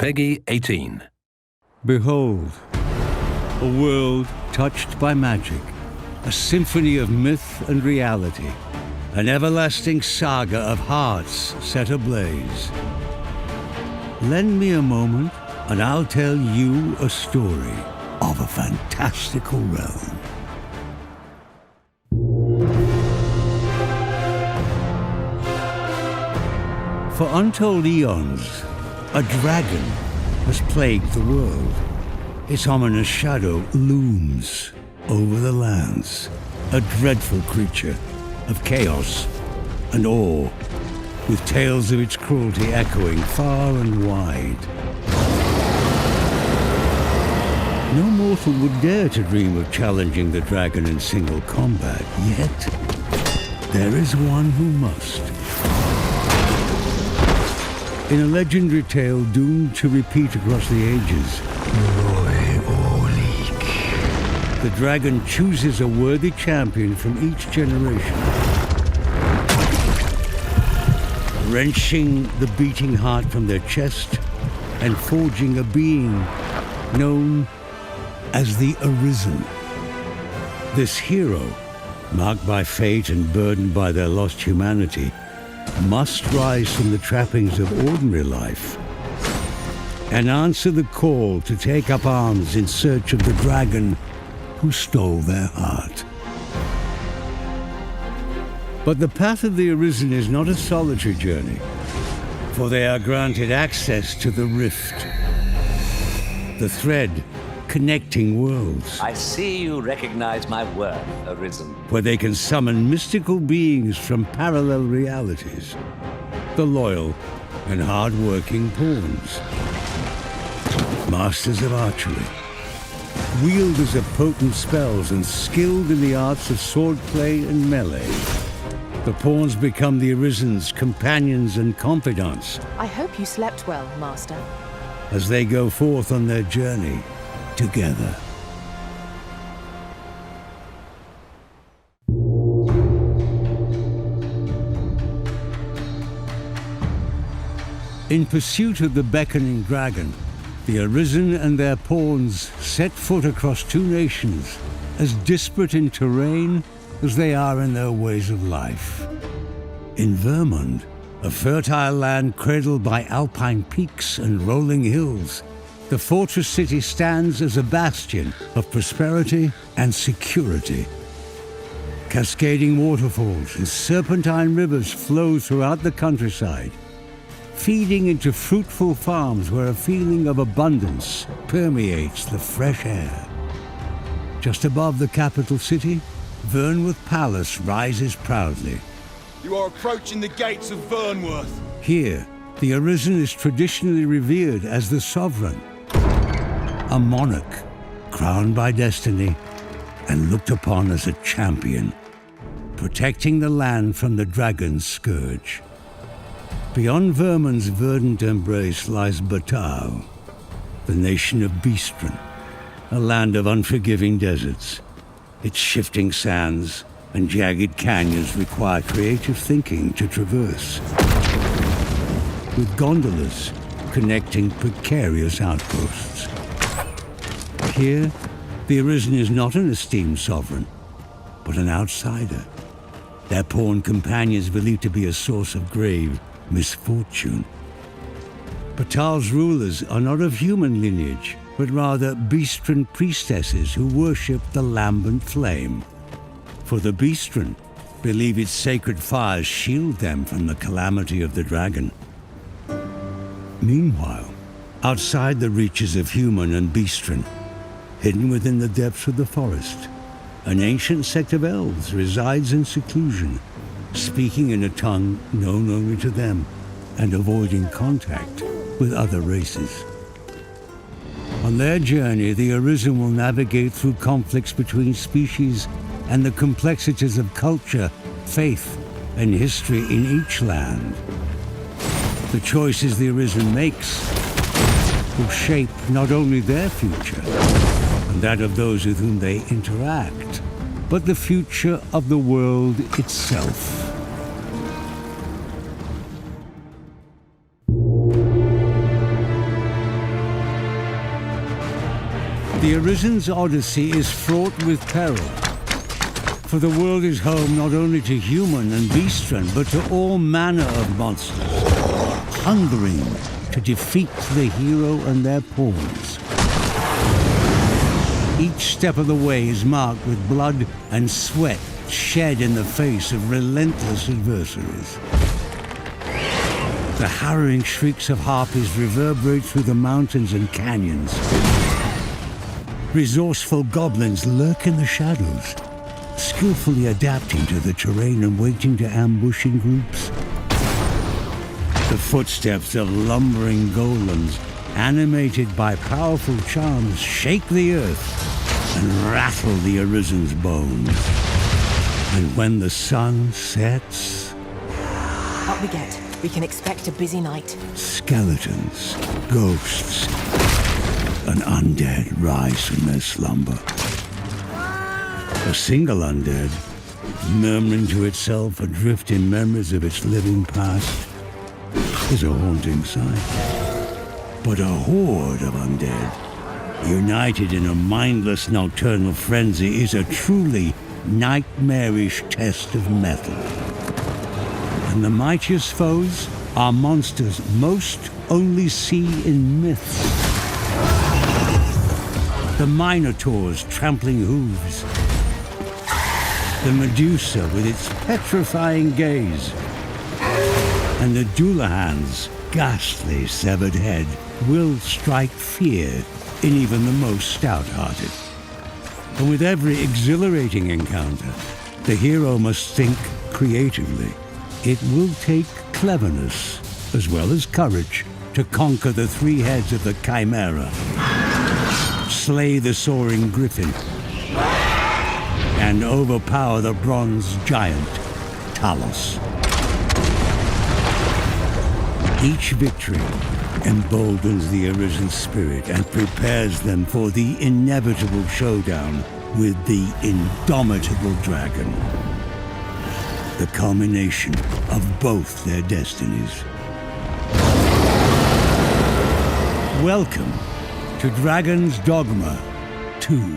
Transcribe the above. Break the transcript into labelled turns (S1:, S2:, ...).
S1: Peggy 18.
S2: Behold, a world touched by magic, a symphony of myth and reality, an everlasting saga of hearts set ablaze. Lend me a moment, and I'll tell you a story of a fantastical realm. For untold eons, a dragon has plagued the world. Its ominous shadow looms over the lands, a dreadful creature of chaos and awe, with tales of its cruelty echoing far and wide. No mortal would dare to dream of challenging the dragon in single combat, yet there is one who must. In a legendary tale doomed to repeat across the ages, the dragon chooses a worthy champion from each generation, wrenching the beating heart from their chest and forging a being known as the Arisen. This hero, marked by fate and burdened by their lost humanity, must rise from the trappings of ordinary life and answer the call to take up arms in search of the dragon who stole their heart. But the path of the Arisen is not a solitary journey, for they are granted access to the Rift, the thread connecting worlds.
S3: I see you recognize my worth, Arisen.
S2: Where they can summon mystical beings from parallel realities, the loyal and hard-working pawns, masters of archery, wielders of potent spells and skilled in the arts of swordplay and melee. The pawns become the Arisen's companions and confidants.
S4: I hope you slept well, Master.
S2: As they go forth on their journey together. In pursuit of the beckoning dragon, the Arisen and their pawns set foot across two nations, as disparate in terrain as they are in their ways of life. In Vermund, a fertile land cradled by alpine peaks and rolling hills, the fortress city stands as a bastion of prosperity and security. Cascading waterfalls and serpentine rivers flow throughout the countryside, feeding into fruitful farms where a feeling of abundance permeates the fresh air. Just above the capital city, Vernworth Palace rises proudly.
S5: You are approaching the gates of Vernworth.
S2: Here, the Arisen is traditionally revered as the sovereign, a monarch crowned by destiny and looked upon as a champion, protecting the land from the dragon's scourge. Beyond Vermund's verdant embrace lies Batau, the nation of Beastren, a land of unforgiving deserts. Its shifting sands and jagged canyons require creative thinking to traverse, with gondolas connecting precarious outposts. Here, the Arisen is not an esteemed sovereign, but an outsider, their pawn companions believed to be a source of grave misfortune. Batau's rulers are not of human lineage, but rather Beastren priestesses who worship the lambent flame. For the Beastren believe its sacred fires shield them from the calamity of the dragon. Meanwhile, outside the reaches of human and Beastren, hidden within the depths of the forest, an ancient sect of elves resides in seclusion, speaking in a tongue known only to them and avoiding contact with other races. On their journey, the Arisen will navigate through conflicts between species and the complexities of culture, faith, and history in each land. The choices the Arisen makes will shape not only their future and that of those with whom they interact, but the future of the world itself. The Arisen's odyssey is fraught with peril. For the world is home not only to human and beastren, but to all manner of monsters, hungering to defeat the hero and their pawns. Each step of the way is marked with blood and sweat shed in the face of relentless adversaries. The harrowing shrieks of harpies reverberate through the mountains and canyons. Resourceful goblins lurk in the shadows, skillfully adapting to the terrain and waiting to ambush in groups. The footsteps of lumbering golems, animated by powerful charms, shake the earth and rattle the Arisen's bones. And when the sun sets...
S4: Up we get. We can expect a busy night.
S2: Skeletons, ghosts, and undead rise from their slumber. A single undead, murmuring to itself adrift in memories of its living past, is a haunting sight. But a horde of undead, united in a mindless nocturnal frenzy, is a truly nightmarish test of mettle. And the mightiest foes are monsters most only see in myths. The Minotaur's trampling hooves, the Medusa with its petrifying gaze, and the Dullahan's ghastly severed head will strike fear in even the most stout-hearted. And with every exhilarating encounter, the hero must think creatively. It will take cleverness, as well as courage, to conquer the three heads of the Chimera, slay the soaring griffin, and overpower the bronze giant, Talos. Each victory emboldens the Arisen spirit and prepares them for the inevitable showdown with the indomitable dragon. The culmination of both their destinies. Welcome to Dragon's Dogma 2.